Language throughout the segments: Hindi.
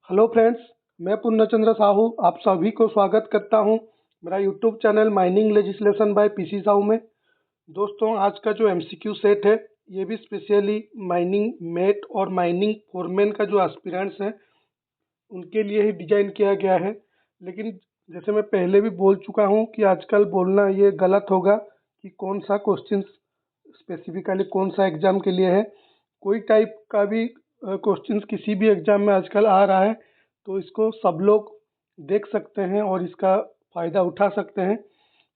हेलो फ्रेंड्स, मैं पूर्णचंद्र साहू आप सभी को स्वागत करता हूं मेरा YouTube channel mining legislation by PC Sahu में। दोस्तों, आज का जो एमसीक्यू सेट है ये भी स्पेशली माइनिंग मेट और माइनिंग फोरमैन का जो एस्पिरेंट्स हैं उनके लिए ही डिजाइन किया गया है। लेकिन जैसे मैं पहले भी बोल चुका हूं कि आजकल बोलना ये गलत होगा कि कौन सा क्वेश्चन स्पेसिफिकली कौन सा एग्जाम के लिए है। कोई टाइप का भी क्वेश्चन किसी भी एग्जाम में आजकल आ रहा है, तो इसको सब लोग देख सकते हैं और इसका फ़ायदा उठा सकते हैं।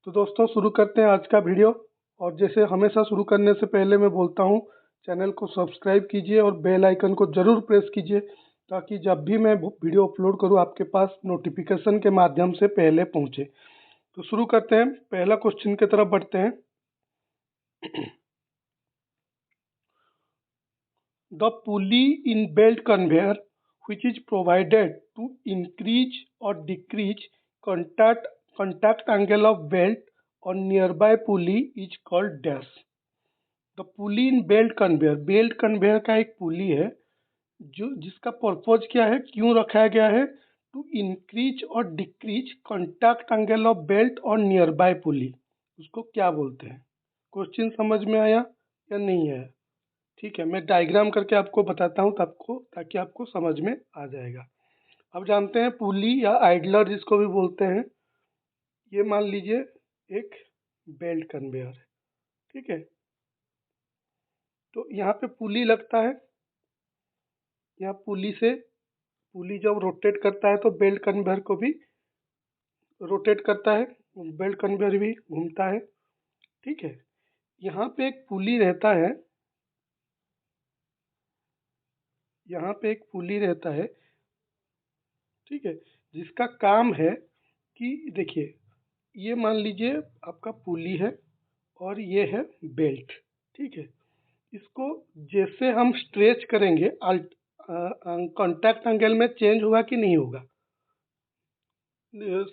तो दोस्तों, शुरू करते हैं आज का वीडियो। और जैसे हमेशा शुरू करने से पहले मैं बोलता हूँ, चैनल को सब्सक्राइब कीजिए और बेल आइकन को ज़रूर प्रेस कीजिए, ताकि जब भी मैं वीडियो अपलोड करूँ आपके पास नोटिफिकेशन के माध्यम से पहले पहुँचे। तो शुरू करते हैं, पहला क्वेश्चन की तरफ बढ़ते हैं। The pulley in belt conveyor, which is provided to increase or decrease contact angle of belt on nearby pulley is called dash. The pulley in belt conveyor का एक पुली है जो जिसका पर्पज क्या है, क्यों रखा गया है, टू इंक्रीज और decrease contact angle of belt और नियर बाय पुली। उसको क्या बोलते हैं? क्वेश्चन समझ में आया या नहीं आया? ठीक है, मैं डायग्राम करके आपको बताता हूँ ताकि आपको समझ में आ जाएगा। अब जानते हैं पुली या आइडलर जिसको भी बोलते हैं। ये मान लीजिए एक बेल्ट कन्वेयर है, ठीक है। तो यहाँ पे पुली लगता है, यहाँ पुली जब रोटेट करता है तो बेल्ट कन्वेयर को भी रोटेट करता है, बेल्ट कन्वेयर भी घूमता है, ठीक है। यहाँ पे एक पुली रहता है, यहाँ पे एक पुली रहता है, ठीक है, जिसका काम है कि देखिए, ये मान लीजिए आपका पुली है और ये है बेल्ट, ठीक है। इसको जैसे हम स्ट्रेच करेंगे कांटेक्ट एंगल में चेंज होगा कि नहीं होगा?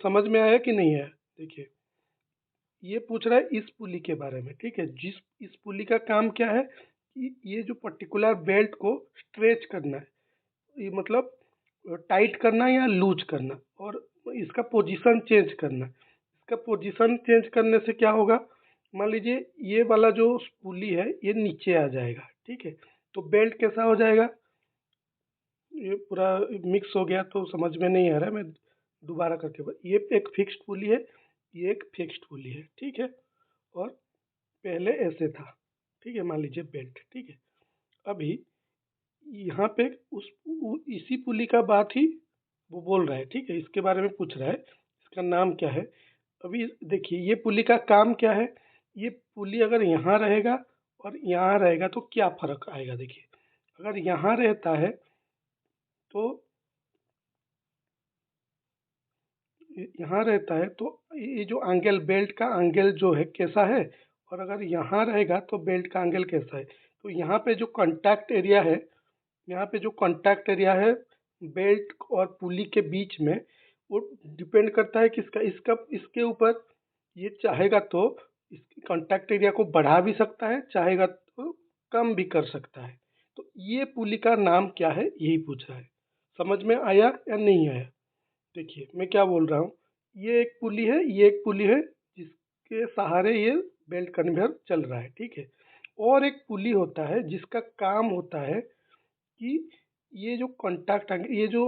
समझ में आया कि नहीं आया? देखिए, ये पूछ रहा है इस पुली के बारे में, ठीक है। इस पुली का काम क्या है कि ये जो पर्टिकुलर बेल्ट को स्ट्रेच करना है, ये मतलब टाइट करना या लूज करना, और इसका पोजीशन चेंज करना। इसका पोजीशन चेंज करने से क्या होगा, मान लीजिए ये वाला जो पुली है ये नीचे आ जाएगा, ठीक है। तो बेल्ट कैसा हो जाएगा? ये पूरा मिक्स हो गया तो समझ में नहीं आ रहा है, मैं दोबारा करके ये एक फिक्स्ड पुली है, ये एक फिक्स्ड पुली है, ठीक है। और पहले ऐसे था, ठीक है, मान लीजिए बेल्ट, ठीक है। अभी यहाँ पे इसी पुली का बात ही वो बोल रहा है, ठीक है, इसके बारे में पूछ रहा है, इसका नाम क्या है। अभी देखिए, ये पुली का काम क्या है। ये पुली अगर यहाँ रहेगा और यहाँ रहेगा तो क्या फर्क आएगा? देखिए, अगर यहाँ रहता है तो यहाँ रहता है तो ये जो एंगल, बेल्ट का एंगल जो है कैसा है, और अगर यहाँ रहेगा तो बेल्ट का एंगल कैसा है। तो यहाँ पे जो कांटेक्ट एरिया है, यहाँ पे जो कांटेक्ट एरिया है बेल्ट और पुली के बीच में, वो डिपेंड करता है किसका, इसके ऊपर। ये चाहेगा तो इस कांटेक्ट एरिया को बढ़ा भी सकता है, चाहेगा तो कम भी कर सकता है। तो ये पुली का नाम क्या है, यही पूछ रहा है। समझ में आया या नहीं आया? देखिए, मैं क्या बोल रहा हूँ, ये एक पुली है, ये एक पुली है जिसके सहारे ये बेल्ट कन्वेयर चल रहा है, ठीक है। और एक पुली होता है जिसका काम होता है कि ये जो कांटेक्ट, ये जो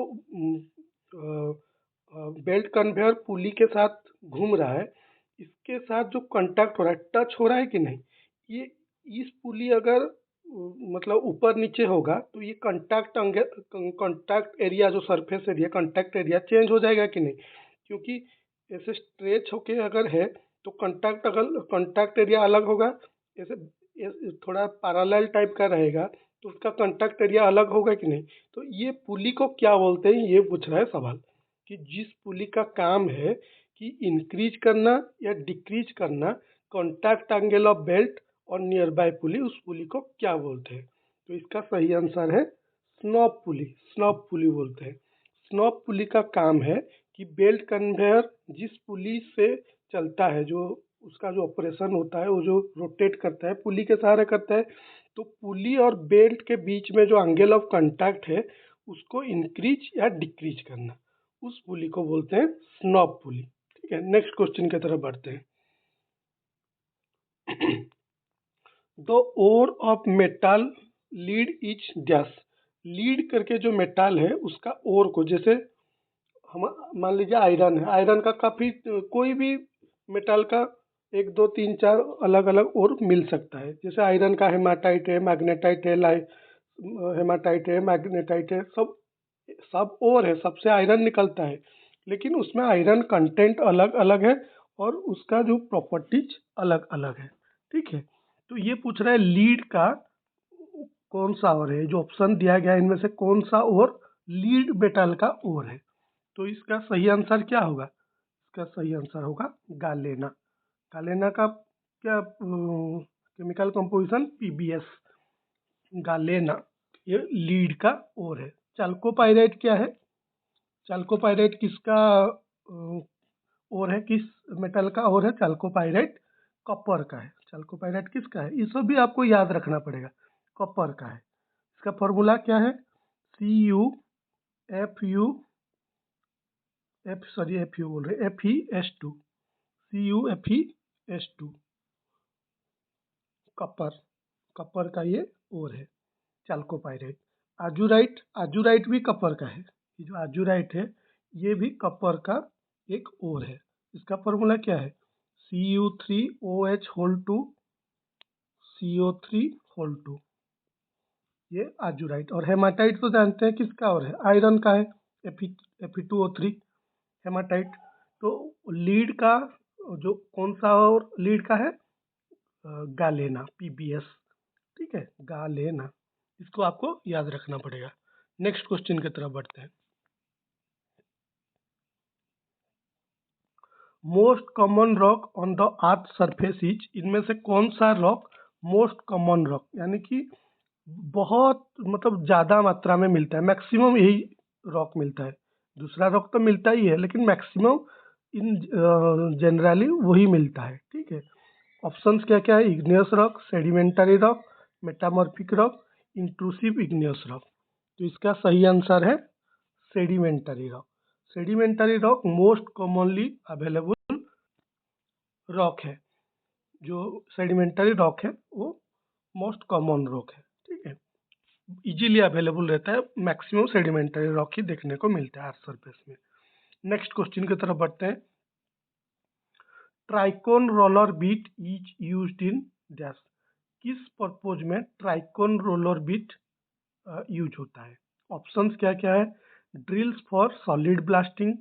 बेल्ट कन्वेयर पुली के साथ घूम रहा है, इसके साथ जो कांटेक्ट हो रहा है, टच हो रहा है कि नहीं, ये इस पुली अगर मतलब ऊपर नीचे होगा तो ये कांटेक्ट एरिया, जो surface area, contact area change हो जाएगा कि नहीं? क्योंकि ऐसे स्ट्रेच होके अगर है तो कांटेक्ट एरिया अलग होगा, थोड़ा पैरेलल टाइप का रहेगा तो उसका कांटेक्ट एरिया अलग होगा कि नहीं? तो ये पुली को क्या बोलते हैं, ये पूछ रहा है सवाल, कि जिस पुली का काम है कि इंक्रीज करना या डिक्रीज करना कांटेक्ट एंगल ऑफ बेल्ट और नियर बाय पुली, उस पुली को क्या बोलते हैं? तो इसका सही आंसर है स्नॉप पुली। स्नॉप पुली बोलते हैं। स्नॉप पुली का काम है कि बेल्ट कन्वेयर जिस पुली से चलता है, जो उसका जो ऑपरेशन होता है, वो जो रोटेट करता है पुली के सहारे करता है, तो पुली और बेल्ट के बीच में जो एंगल ऑफ कांटेक्ट है उसको इंक्रीज या डिक्रीज करना, उस पुली को बोलते हैं स्नॉब पुली। ठीक है, नेक्स्ट क्वेश्चन की तरफ बढ़ते हैं। The ore of metal lead is dash. Lead करके जो मेटल है उसका ओर को, जैसे हम मान लीजिए आयरन है, आयरन का काफ़ी कोई भी मेटल का 1 2 3 4 अलग अलग ओर मिल सकता है। जैसे आयरन का हेमाटाइट है, मैग्नेटाइट है, हेमाटाइट है, मैग्नेटाइट है, सब सब ओर है, सबसे आयरन निकलता है, लेकिन उसमें आयरन कंटेंट अलग अलग है और उसका जो प्रॉपर्टीज अलग अलग है। ठीक है, तो ये पूछ रहा है लीड का कौन सा ओर है, जो ऑप्शन दिया गया है इनमें से कौन सा ओर लीड मेटल का ओर है। तो इसका सही आंसर क्या होगा? इसका सही आंसर होगा गालेना। गालेना का क्या केमिकल कंपोजिशन? पीबीएस, गालेना, ये लीड का ओर है। चाल्कोपाइराइट क्या है? चाल्कोपाइराइट किसका ओर है, किस मेटल का ओर है? चाल्कोपाइराइट कॉपर का है। चाल्कोपाइराइट किसका है? ये सब भी आपको याद रखना पड़ेगा। कॉपर का है। इसका फॉर्मूला क्या है? FeS2, CuFeS2, कॉपर, कॉपर का ये ओर है चाल्कोपाइराइट। आजुराइट, आजुराइट भी कॉपर का है। ये जो आजुराइट है ये भी कॉपर का एक ओर है। इसका फॉर्मूला क्या है? Cu3OH2, CO3, ये आजुराइट। और हेमाटाइट तो जानते हैं किसका ओर है? आयरन का है, Fe2O3, हेमाटाइट। तो लीड का जो कौन सा और लीड का है? गालेना, पीबीएस। ठीक है, गालेना, इसको आपको याद रखना पड़ेगा। नेक्स्ट क्वेश्चन की तरफ बढ़ते हैं। Most common rock on the earth surface is, इनमें से कौन सा रॉक मोस्ट कॉमन रॉक, यानी कि बहुत मतलब ज़्यादा मात्रा में मिलता है, मैक्सिमम यही रॉक मिलता है। दूसरा रॉक तो मिलता ही है लेकिन मैक्सिमम इन जनरली वही मिलता है। ठीक है, ऑप्शंस क्या क्या है? Igneous rock, sedimentary rock, metamorphic rock, intrusive igneous rock. तो इसका सही आंसर है sedimentary rock. Sedimentary rock most commonly available rock है। जो सेडिमेंटरी रॉक है वो मोस्ट कॉमन रॉक है। ठीक है, इजीली अवेलेबल रहता है, मैक्सिमम सेडिमेंटरी रॉक ही देखने को मिलता है अर्थ सरफेस में। नेक्स्ट क्वेश्चन की तरफ बढ़ते हैं। Tricone roller bit is used in dash. किस पर्पज में ट्राइकोन रोलर बीट यूज होता है? ऑप्शंस क्या क्या है? Drills for solid blasting,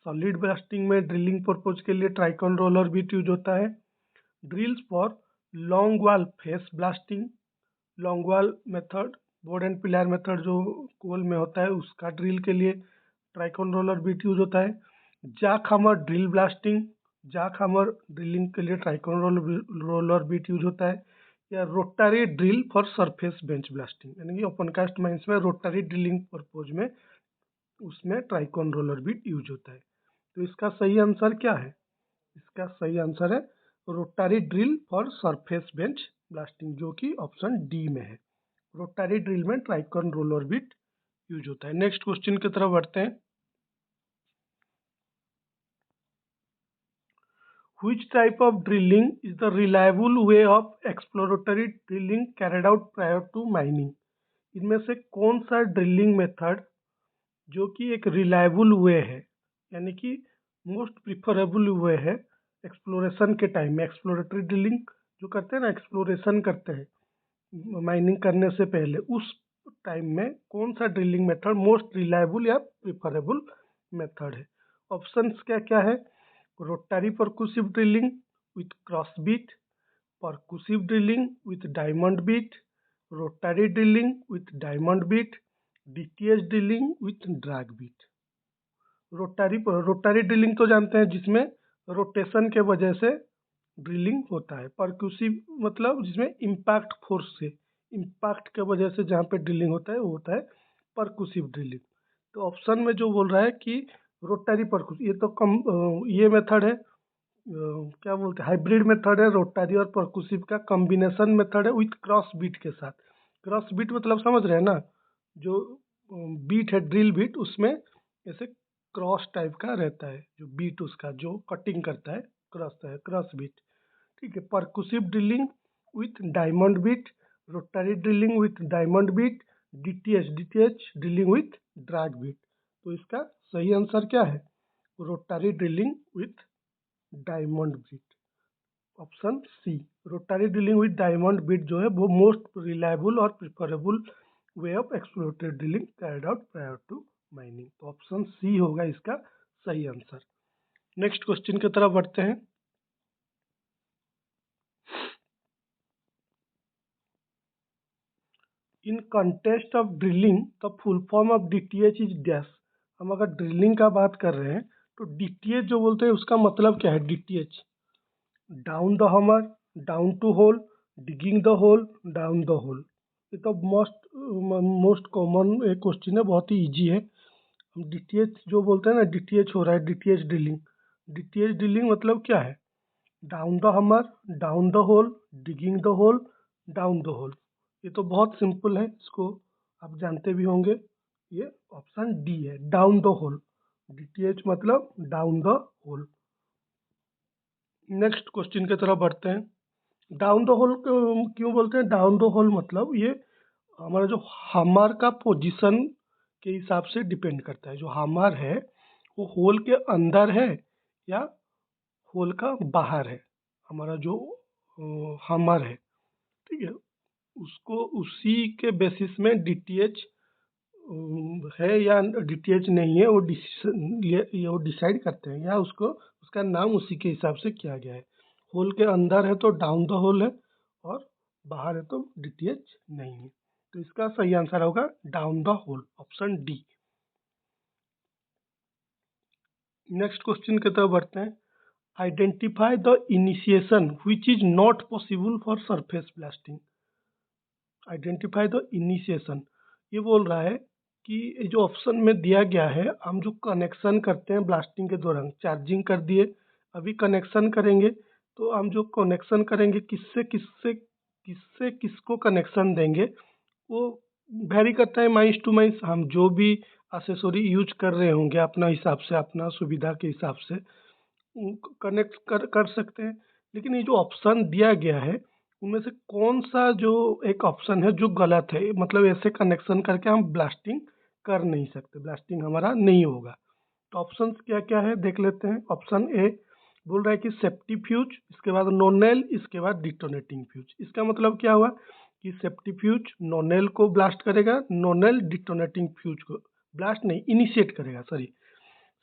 solid blasting में ड्रिलिंग पर्पज के लिए ट्राइकोन रोलर बीट यूज होता है। Drills for long wall face blasting, long wall method, board and pillar method जो कोल में होता है उसका ड्रिल के लिए ट्राइकोन रोलर बीट यूज होता है। Jack hammer drill blasting, jack hammer drilling के लिए ट्राइकोन रोलर बीट यूज होता है। या rotary drill for surface bench blasting, यानी कि ओपन कास्ट माइंस में रोटरी ड्रिलिंग पर्पज में उसमें ट्राइकोन रोलर बीट यूज होता है। तो इसका सही आंसर क्या है? इसका सही आंसर है rotary drill for surface bench blasting, जो कि ऑप्शन डी में है। रोटरी ड्रिल में ट्राइकोन रोलर बीट यूज होता है। नेक्स्ट क्वेश्चन की तरफ बढ़ते हैं। Which type of drilling is the reliable way of exploratory drilling carried out prior to mining? इनमें से कौन सा ड्रिलिंग मेथड जो कि एक रिलायबल वे है, यानी कि मोस्ट प्रिफरेबल वे है एक्सप्लोरेशन के टाइम में? एक्सप्लोरेटरी ड्रिलिंग जो करते हैं ना, एक्सप्लोरेशन करते हैं माइनिंग करने से पहले, उस टाइम में कौन सा ड्रिलिंग मेथड मोस्ट रिलायबल या प्रिफरेबल मेथड है? ऑप्शंस क्या क्या है? Rotary percussive drilling with cross bit, percussive drilling with diamond bit, rotary drilling with diamond bit, DTH drilling with drag bit. Rotary drilling तो जानते हैं जिसमें रोटेशन के वजह से ड्रिलिंग होता है। परक्यूसिव मतलब जिसमें इम्पैक्ट फोर्स से, इम्पैक्ट के वजह से जहाँ पे ड्रिलिंग होता है वो होता है परक्यूसिव ड्रिलिंग। तो ऑप्शन में जो बोल रहा है कि रोटरी परक्यूसिव, ये तो कम ये मेथड है क्या बोलते हैं, हाइब्रिड मेथड है। रोटरी और परक्यूसिव का कॉम्बिनेशन मेथड है विथ क्रॉस बीट के साथ। क्रॉस बीट मतलब समझ रहे हैं ना, जो बीट है, ड्रिल बीट, उसमें ऐसे क्रॉस टाइप का रहता है, जो बीट उसका जो कटिंग करता है क्रॉस है, क्रॉस बीट। ठीक है। Percussive drilling with diamond bit, rotary drilling with diamond bit, DTH drilling with drag bit. तो इसका सही आंसर क्या है? Rotary drilling with diamond bit, option C. Rotary drilling with diamond bit जो है वो मोस्ट रिलायबल और preferable way of exploratory drilling carried out prior to mining. तो ऑप्शन सी होगा इसका सही आंसर। नेक्स्ट क्वेश्चन की तरफ बढ़ते हैं। In contest of drilling the full form of DTH is dash. हम अगर ड्रिलिंग का बात कर रहे हैं तो डीटीएच जो बोलते हैं उसका मतलब क्या है? DTH down the hammer, down to hole, digging the hole, down the hole. ये तो मोस्ट कॉमन एक क्वेश्चन है, बहुत ही इजी है। हम डीटीएच जो बोलते हैं ना, डीटीएच हो रहा है, डीटीएच ड्रिलिंग। डीटीएच ड्रिलिंग मतलब क्या है? Down the hammer, down the hole, digging the hole, down the hole. ये तो बहुत सिंपल है, इसको आप जानते भी होंगे। ये ऑप्शन डी है, डाउन द होल। डीटीएच मतलब down the hole. Next question की तरफ बढ़ते हैं। डाउन द होल क्यों बोलते हैं? डाउन द होल मतलब ये हमारा जो हमर का पोजीशन के हिसाब से डिपेंड करता है। जो हमर है वो होल के अंदर है या होल का बाहर है। हमारा जो हमर है, ठीक है, उसको उसी के बेसिस में डीटीएच है या डीटीएच नहीं है, वो वो डिसाइड करते हैं, या उसको उसका नाम उसी के हिसाब से किया गया है। होल के अंदर है तो डाउन द होल है, और बाहर है तो डीटीएच नहीं है। तो इसका सही आंसर होगा down the hole, option D. Next question की तरफ बढ़ते हैं। Identify the initiation which is not possible for surface blasting. Identify the initiation, ये बोल रहा है कि ये जो ऑप्शन में दिया गया है, हम जो कनेक्शन करते हैं ब्लास्टिंग के दौरान, चार्जिंग कर दिए, अभी कनेक्शन करेंगे, तो हम जो कनेक्शन करेंगे किससे किससे किससे किसको कनेक्शन देंगे, वो वेरी करता है माइंस टू माइंस। हम जो भी एसेसरी यूज कर रहे होंगे अपना हिसाब से, अपना सुविधा के हिसाब से कनेक्ट कर सकते हैं। लेकिन ये जो ऑप्शन दिया गया है उनमें से कौन सा जो एक ऑप्शन है जो गलत है, मतलब ऐसे कनेक्शन करके हम ब्लास्टिंग कर नहीं सकते, ब्लास्टिंग हमारा नहीं होगा। तो ऑप्शंस क्या क्या है देख लेते हैं। ऑप्शन ए बोल रहा है कि सेफ्टी फ्यूज, इसके बाद नोनेल, इसके बाद डिटोनेटिंग फ्यूज। इसका मतलब क्या हुआ कि सेफ्टी फ्यूज नोनेल को ब्लास्ट करेगा, नोनेल डिटोनेटिंग फ्यूज को ब्लास्ट नहीं, इनिशिएट करेगा, सॉरी।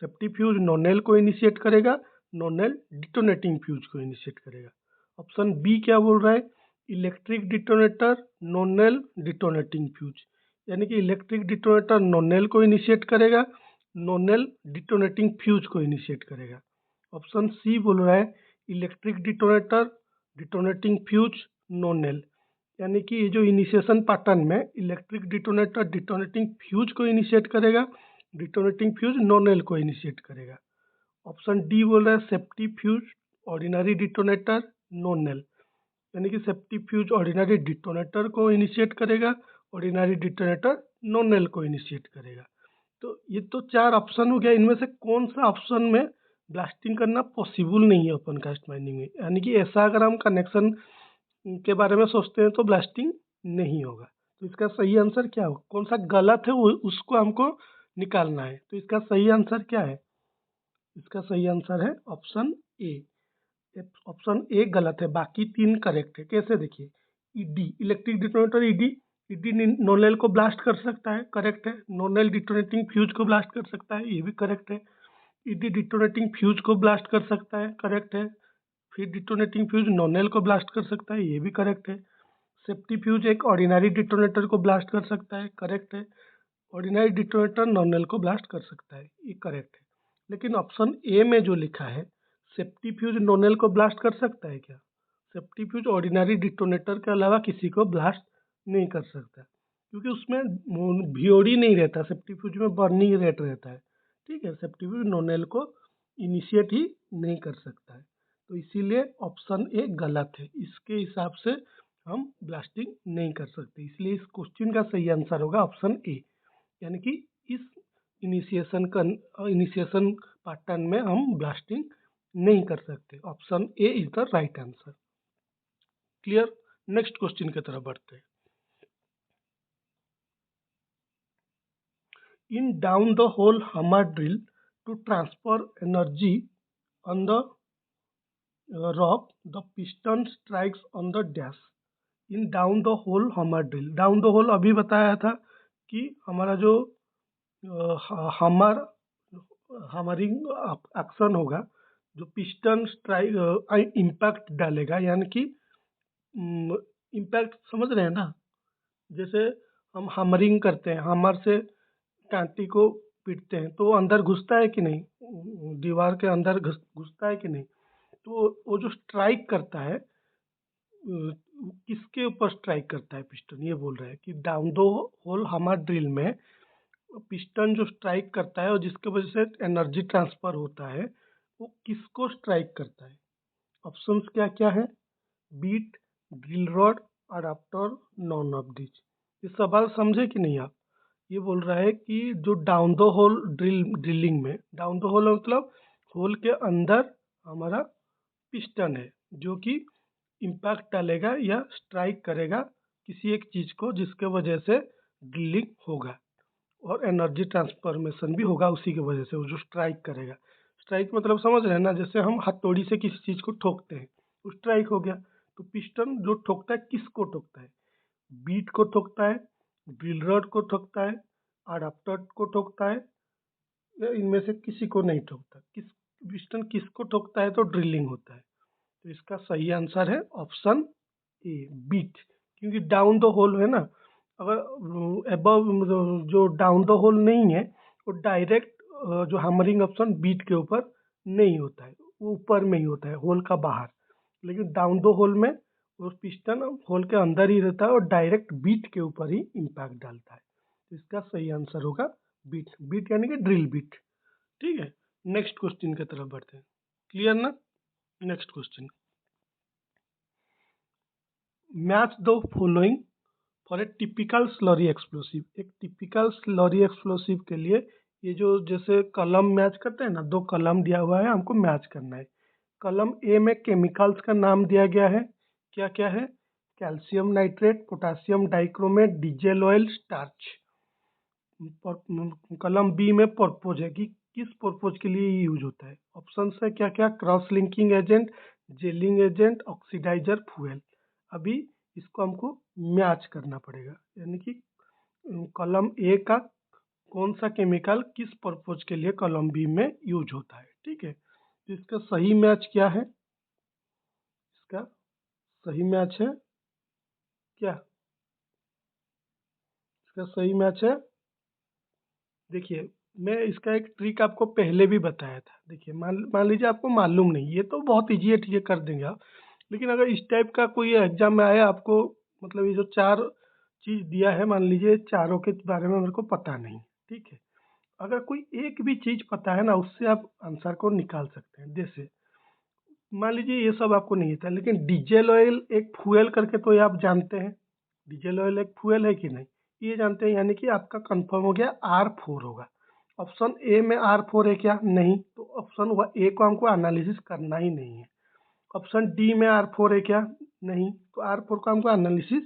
सेफ्टी फ्यूज नोनेल को इनिशिएट करेगा, नोनेल डिटोनेटिंग फ्यूज को इनिशिएट करेगा। ऑप्शन बी क्या बोल रहा है? इलेक्ट्रिक डिटोनेटर, नोनेल डिटोनेटिंग फ्यूज, यानी कि इलेक्ट्रिक डिटोनेटर नोनेल को इनिशिएट करेगा, नोनेल डिटोनेटिंग फ्यूज को इनिशिएट करेगा। ऑप्शन सी बोल रहा है इलेक्ट्रिक डिटोनेटर, डिटोनेटिंग फ्यूज, नोनेल, यानी कि ये जो इनिशिएशन पैटर्न में इलेक्ट्रिक डिटोनेटर डिटोनेटिंग फ्यूज को इनिशिएट करेगा, डिटोनेटिंग फ्यूज नोनेल को इनिशिएट करेगा। ऑप्शन डी बोल रहा है सेफ्टी फ्यूज ऑर्डिनरी डिटोनेटर, नोनेल, यानी कि सेफ्टी फ्यूज ऑर्डिनरी डिटोनेटर को इनिशिएट करेगा, ऑर्डिनरी डिटोनेटर नोनेल को इनिशिएट करेगा। तो ये तो चार ऑप्शन हो गया, इनमें से कौन सा ऑप्शन में ब्लास्टिंग करना पॉसिबल नहीं है ओपन कास्ट माइनिंग में, यानी कि ऐसा अगर हम कनेक्शन के बारे में सोचते हैं तो ब्लास्टिंग नहीं होगा। तो इसका सही आंसर क्या होगा? कौन सा गलत है वो उसको हमको निकालना है। तो इसका सही आंसर क्या है? इसका सही आंसर है ऑप्शन ए। ऑप्शन ए गलत है, बाकी तीन करेक्ट है। कैसे देखिए, ED electric detonator, ED ED Nonel को ब्लास्ट कर सकता है, करेक्ट है। नोनेल डिटोनेटिंग फ्यूज को ब्लास्ट कर सकता है, ये भी करेक्ट है। ईडी डिटोनेटिंग फ्यूज को ब्लास्ट कर सकता है, करेक्ट है। फिर डिटोनेटिंग फ्यूज नोनेल को ब्लास्ट कर सकता है, ये भी करेक्ट है। सेफ्टी फ्यूज एक ऑर्डिनरी डिटोनेटर को ब्लास्ट कर सकता है, करेक्ट है। ऑर्डिनरी डिटोनेटर नोनेल को ब्लास्ट कर सकता है, ये करेक्ट है। लेकिन ऑप्शन ए में जो लिखा है सेफ्टी फ्यूज नोनेल को ब्लास्ट कर सकता है क्या? सेफ्टी फ्यूज ऑर्डिनरी डिटोनेटर के अलावा किसी को ब्लास्ट नहीं कर सकता, क्योंकि उसमें VOD नहीं रहता, सेफ्टी फ्यूज में बर्निंग रेट रहता है। ठीक है, सेफ्टी फ्यूज नोनेल को इनिशिएट ही नहीं कर सकता है। तो इसीलिए ऑप्शन ए गलत है, इसके हिसाब से हम ब्लास्टिंग नहीं कर सकते, इसलिए इस क्वेश्चन का सही आंसर होगा ऑप्शन ए। यानी कि इस इनिशिएशन पैटर्न में हम ब्लास्टिंग नहीं कर सकते। Option A is the right answer. Clear. Next question की तरफ बढ़ते हैं। In down the hole hammer drill to transfer energy on the rock, the piston strikes on the dash. In down the hole hammer drill, down the hole अभी बताया था कि हमारा जो हमर हमरिंग एक्शन होगा, जो पिस्टन स्ट्राइक इम्पैक्ट डालेगा, यानी कि इम्पैक्ट समझ रहे हैं ना। जैसे हम हमरिंग करते हैं, हमर से कांटी को पीटते हैं तो वो अंदर घुसता है कि नहीं, दीवार के अंदर घुसता है कि नहीं। तो वो जो स्ट्राइक करता है, किसके ऊपर स्ट्राइक करता है पिस्टन, ये बोल रहा है कि डाउन द होल हमर ड्रिल में पिस्टन जो स्ट्राइक करता है और जिसके वजह से एनर्जी ट्रांसफर होता है, वो किसको स्ट्राइक करता है। ऑप्शंस क्या क्या है? Bit, drill rod, adapter, none of this. ये सवाल समझे कि नहीं आप? ये बोल रहा है कि जो डाउन द होल ड्रिलिंग में, डाउन द होल मतलब होल के अंदर हमारा पिस्टन है जो कि इम्पैक्ट डालेगा या स्ट्राइक करेगा किसी एक चीज को, जिसके वजह से ड्रिलिंग होगा और एनर्जी ट्रांसफॉर्मेशन भी होगा उसी की वजह से। वो जो स्ट्राइक करेगा, स्ट्राइक मतलब समझ रहे हैं ना, जैसे हम हथौड़ी से किसी चीज को ठोकते हैं तो स्ट्राइक हो गया। तो पिस्टन जो ठोकता है, किसको ठोकता है? बीट को ठोकता है, ड्रिल रॉड को ठोकता है, अडाप्टर को ठोकता है, या इनमें से किसी को नहीं ठोकता। पिस्टन किसको ठोकता है तो ड्रिलिंग होता है। तो इसका सही आंसर है ऑप्शन ए, बीट। क्योंकि डाउन द होल है ना, अगर एबव जो डाउन द होल नहीं है, वो डायरेक्ट जो हैमरिंग ऑप्शन बीट के ऊपर नहीं होता है, वो ऊपर में ही होता है, होल का बाहर। लेकिन डाउन द होल में वो पिस्टन होल के अंदर ही रहता है और डायरेक्ट बीट के ऊपर ही इम्पैक्ट डालता है। तो इसका सही आंसर होगा बीट। बीट यानी कि ड्रिल बीट। ठीक है, नेक्स्ट क्वेश्चन की तरफ बढ़ते हैं। क्लियर ना? Next question, match the following for a typical slurry explosive. एक टिपिकल स्लरी एक्सप्लोसिव के लिए ये जो जैसे कलम मैच करते हैं ना, दो कलम दिया हुआ है, हमको मैच करना है। कलम ए में केमिकल्स का नाम दिया गया है, क्या क्या है? Calcium nitrate, potassium dichromate, diesel oil, starch. कलम बी में पर्पोज है कि किस पर्पोज के लिए यूज होता है। ऑप्शन है क्या क्या? Cross linking agent, gelling agent, oxidiser, fuel. अभी इसको हमको मैच करना पड़ेगा, यानी कि कॉलम ए का कौन सा केमिकल किस पर्पज के लिए कॉलम बी में यूज होता है। ठीक है, तो इसका सही मैच क्या है? इसका सही मैच है क्या? इसका सही मैच है, देखिए मैं इसका एक ट्रिक आपको पहले भी बताया था। देखिए मान मान लीजिए आपको मालूम नहीं, ये तो बहुत ईजी है, ठीक है कर देंगे आप। लेकिन अगर इस टाइप का कोई एग्जाम में आया आपको, मतलब ये जो चार चीज दिया है, मान लीजिए चारों के बारे में मेरे को पता नहीं, ठीक है, अगर कोई एक भी चीज पता है ना, उससे आप आंसर को निकाल सकते हैं। जैसे मान लीजिए ये सब आपको नहीं था, लेकिन डीजल ऑयल एक फ्यूल करके तो ये आप जानते हैं, डीजल ऑयल एक फ्यूल है कि नहीं, ये जानते हैं, यानी कि आपका कंफर्म हो गया R4 होगा। ऑप्शन ए में R4 है क्या? नहीं, तो ऑप्शन ए को हमको एनालिसिस करना ही नहीं है। ऑप्शन डी में R4 है क्या? नहीं, तो R4 को हमको एनालिसिस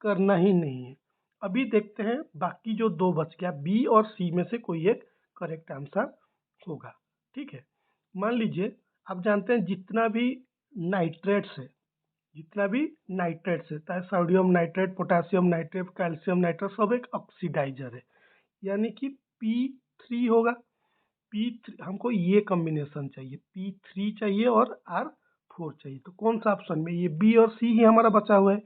करना ही नहीं है। अभी देखते हैं बाकी जो दो बच गया, बी और सी में से कोई एक करेक्ट आंसर होगा। ठीक है, मान लीजिए आप जानते हैं जितना भी नाइट्रेट्स है, जितना भी नाइट्रेट्स है, चाहे sodium nitrate, potassium nitrate, calcium nitrate, सब एक ऑक्सीडाइजर है, यानी कि P3 होगा। P3 हमको ये कॉम्बिनेशन चाहिए, P3 चाहिए और R4 चाहिए। तो कौन सा ऑप्शन में? ये बी और सी ही हमारा बचा हुआ है।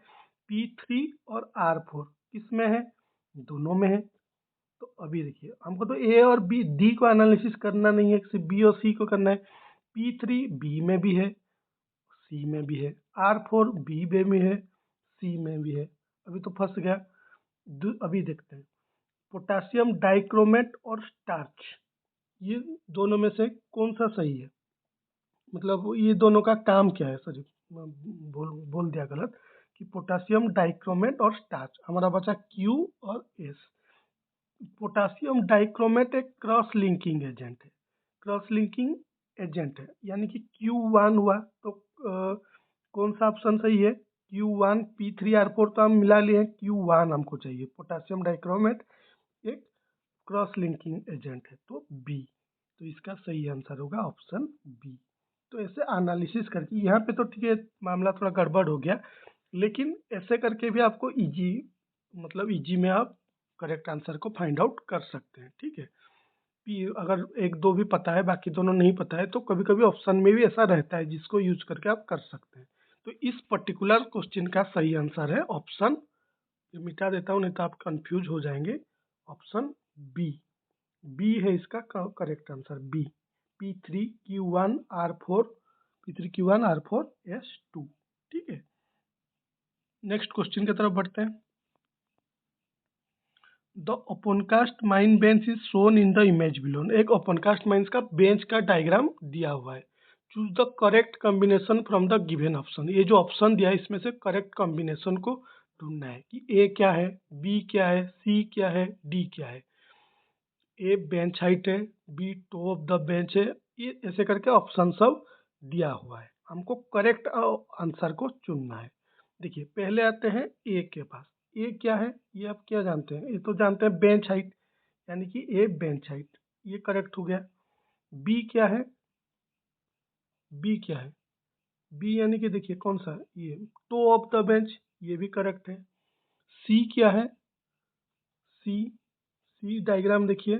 P3 और R4 किस में है? दोनों में है। तो अभी देखिए हमको तो ए और बी, डी को एनालिसिस करना नहीं है, सिर्फ बी और सी को करना है। P3 बी में भी है, सी में भी है, R4 बी में भी है, सी में भी है। अभी तो फंस गया। अभी देखते हैं पोटासियम डाइक्रोमेट और स्टार्च, ये दोनों में से कौन सा सही है? मतलब ये दोनों का काम क्या है? सॉरी, मैं बोल दिया गलत, कि पोटासियम डाइक्रोमेट और स्टार्च। हमारा बचा क्यू और एस। पोटासियम डाइक्रोमेट एक क्रॉस लिंकिंग एजेंट है, क्रॉस लिंकिंग एजेंट है, यानी कि Q1 हुआ तो कौन सा ऑप्शन सही है? Q1 P3R4 तो हम मिला लिए हैं, Q1 हमको चाहिए। पोटासियम डाइक्रोमेट एक क्रॉस लिंकिंग एजेंट है, तो बी। तो इसका सही आंसर होगा ऑप्शन बी। तो ऐसे एनालिसिस करके यहाँ पे तो ठीक है, मामला थोड़ा गड़बड़ हो गया, लेकिन ऐसे करके भी आपको इजी, मतलब इजी में आप करेक्ट आंसर को फाइंड आउट कर सकते हैं। ठीक है, अगर एक दो भी पता है बाकी दोनों नहीं पता है तो कभी कभी ऑप्शन में भी ऐसा रहता है जिसको यूज करके आप कर सकते हैं। तो इस पर्टिकुलर क्वेश्चन का सही आंसर है ऑप्शन, मिटा देता हूँ नहीं तो आप कंफ्यूज हो जाएंगे, ऑप्शन बी। बी है इसका correct answer, B. P3Q1R4, P3Q1R4S2। ठीक है, नेक्स्ट क्वेश्चन की तरफ बढ़ते हैं। The opencast mine bench is shown in the image below. एक ओपनकास्ट माइंस का बेंच का डायग्राम दिया हुआ है। Choose the correct combination from the given option. ये जो ऑप्शन दिया है इसमें से करेक्ट कॉम्बिनेशन को ढूंढना है कि ए क्या है, बी क्या है, सी क्या है, डी क्या है। ए बेंच हाइट है, B top of the bench है, ये ऐसे करके ऑप्शन सब दिया हुआ है, हमको करेक्ट आंसर को चुनना है। देखिए पहले आते हैं ए के पास। ए क्या है, ये आप क्या जानते हैं? ये तो जानते हैं बेंच हाइट, यानी कि ए बेंच हाइट, ये करेक्ट हो गया। बी क्या है, बी क्या है, बी यानी कि देखिए कौन सा, ये टॉप ऑफ द बेंच, ये भी करेक्ट है। सी क्या है, सी, सी डायग्राम देखिए,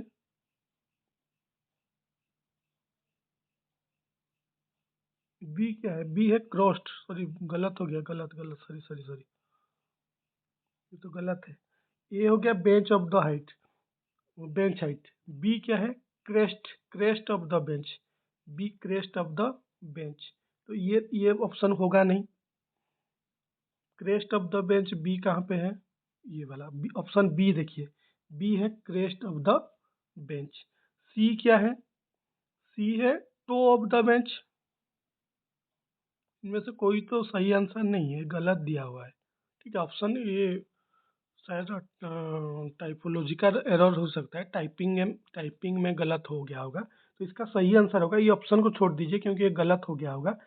बी क्या है, बी है क्रॉस्ड, सॉरी गलत हो गया, गलत गलत, सॉरी सॉरी सॉरी, ये तो गलत है। ए हो गया bench of the height, bench height. B क्या है, crest, crest of the bench, B crest of the bench. तो ये ऑप्शन होगा नहीं, crest of the bench B कहाँ पे है, ये वाला बी, ऑप्शन बी देखिए, बी है crest of the bench. C क्या है, सी है टो ऑफ द बेंच। इनमें से कोई तो सही आंसर नहीं है, गलत दिया हुआ है। ठीक है, ऑप्शन ये शायद टाइपोलॉजिकल एरर हो सकता है, टाइपिंग में गलत हो गया होगा। तो इसका सही आंसर होगा, ये ऑप्शन को छोड़ दीजिए क्योंकि ये गलत हो गया होगा।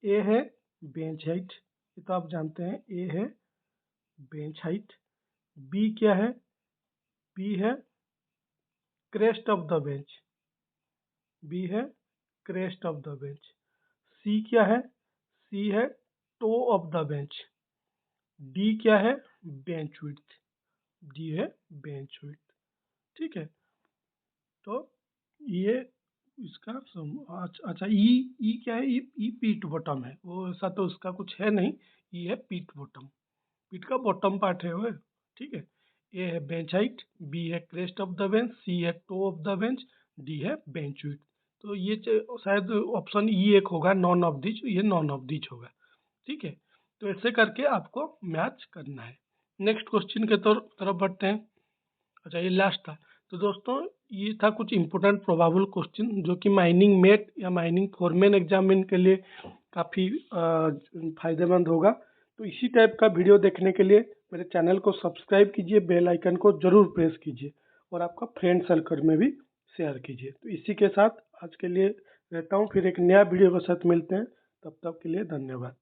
ए है बेंच हाइट, ये तो आप जानते हैं, ए है बेंच हाइट। बी क्या है, बी है crest of the bench, B है crest of the bench. C क्या है, सी है toe of the bench. D क्या है, बेंच विड्थ, डी है बेंच विड्थ। ठीक है, तो ये इसका अच्छा ई क्या है, ई पीठ बॉटम है, वो ऐसा तो उसका कुछ है नहीं, ई है पीठ बॉटम, पीठ का बॉटम पार्ट है वो। ठीक है, ए है बेंच हाइट, बी है crest of the bench, C है toe of the bench, D है बेंच विड्थ। तो ये शायद ऑप्शन ई एक होगा, नॉन ऑफ दिच, ये नॉन ऑफ दिच होगा। ठीक है, तो ऐसे करके आपको मैच करना है। नेक्स्ट क्वेश्चन के तरफ बढ़ते हैं। अच्छा ये लास्ट था। तो दोस्तों ये था कुछ इंपॉर्टेंट प्रोबेबल क्वेश्चन जो कि माइनिंग मेट या माइनिंग फोरमैन एग्जामिन के लिए काफ़ी फायदेमंद होगा। तो इसी टाइप का वीडियो देखने के लिए मेरे चैनल को सब्सक्राइब कीजिए, बेल आइकन को ज़रूर प्रेस कीजिए और आपका फ्रेंड सर्कल में भी शेयर कीजिए। तो इसी के साथ आज के लिए रहता हूँ, फिर एक नया वीडियो के साथ मिलते हैं, तब तक के लिए धन्यवाद।